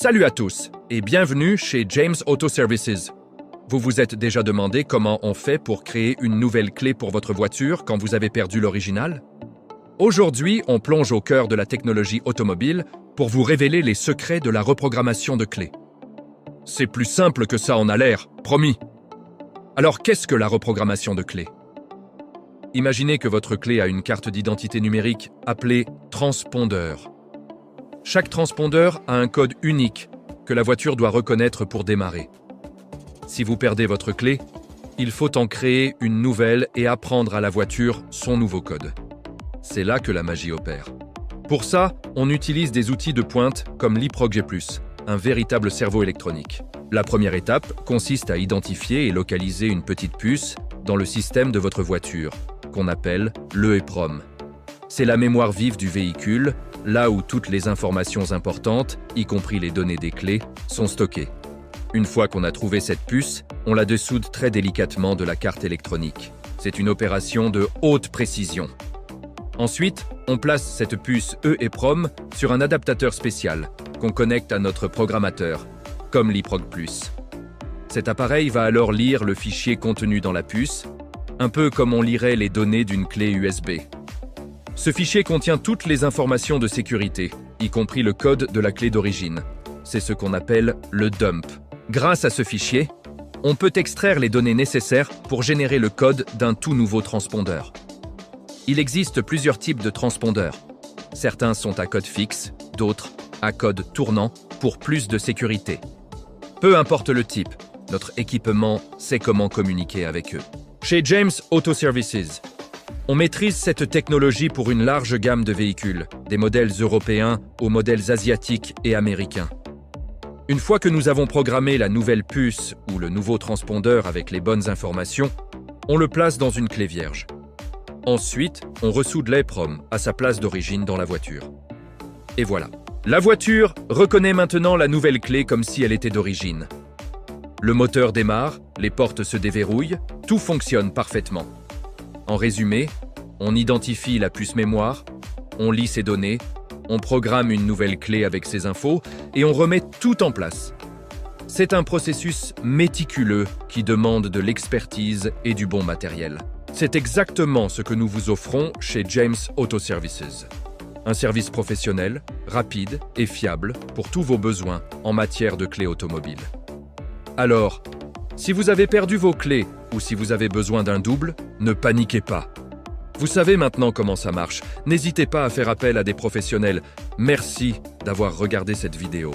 Salut à tous et bienvenue chez James Auto Services. Vous vous êtes déjà demandé comment on fait pour créer une nouvelle clé pour votre voiture quand vous avez perdu l'original? Aujourd'hui, on plonge au cœur de la technologie automobile pour vous révéler les secrets de la reprogrammation de clés. C'est plus simple que ça en a l'air, promis. Alors qu'est-ce que la reprogrammation de clés? Imaginez que votre clé a une carte d'identité numérique appelée transpondeur. Chaque transpondeur a un code unique que la voiture doit reconnaître pour démarrer. Si vous perdez votre clé, il faut en créer une nouvelle et apprendre à la voiture son nouveau code. C'est là que la magie opère. Pour ça, on utilise des outils de pointe comme l'eProg G+, un véritable cerveau électronique. La première étape consiste à identifier et localiser une petite puce dans le système de votre voiture, qu'on appelle l'EEPROM. C'est la mémoire vive du véhicule, là où toutes les informations importantes, y compris les données des clés, sont stockées. Une fois qu'on a trouvé cette puce, on la dessoude très délicatement de la carte électronique. C'est une opération de haute précision. Ensuite, on place cette puce EEPROM sur un adaptateur spécial qu'on connecte à notre programmateur, comme l'eProg+. Cet appareil va alors lire le fichier contenu dans la puce, un peu comme on lirait les données d'une clé USB. Ce fichier contient toutes les informations de sécurité, y compris le code de la clé d'origine. C'est ce qu'on appelle le dump. Grâce à ce fichier, on peut extraire les données nécessaires pour générer le code d'un tout nouveau transpondeur. Il existe plusieurs types de transpondeurs. Certains sont à code fixe, d'autres à code tournant pour plus de sécurité. Peu importe le type, notre équipement sait comment communiquer avec eux. Chez James Auto Services, on maîtrise cette technologie pour une large gamme de véhicules, des modèles européens aux modèles asiatiques et américains. Une fois que nous avons programmé la nouvelle puce ou le nouveau transpondeur avec les bonnes informations, on le place dans une clé vierge. Ensuite, on ressoude l'EEPROM à sa place d'origine dans la voiture. Et voilà. La voiture reconnaît maintenant la nouvelle clé comme si elle était d'origine. Le moteur démarre, les portes se déverrouillent, tout fonctionne parfaitement. En résumé, on identifie la puce mémoire, on lit ses données, on programme une nouvelle clé avec ses infos et on remet tout en place. C'est un processus méticuleux qui demande de l'expertise et du bon matériel. C'est exactement ce que nous vous offrons chez James Auto Services. Un service professionnel, rapide et fiable pour tous vos besoins en matière de clés automobiles. Alors, si vous avez perdu vos clés ou si vous avez besoin d'un double, ne paniquez pas. Vous savez maintenant comment ça marche. N'hésitez pas à faire appel à des professionnels. Merci d'avoir regardé cette vidéo.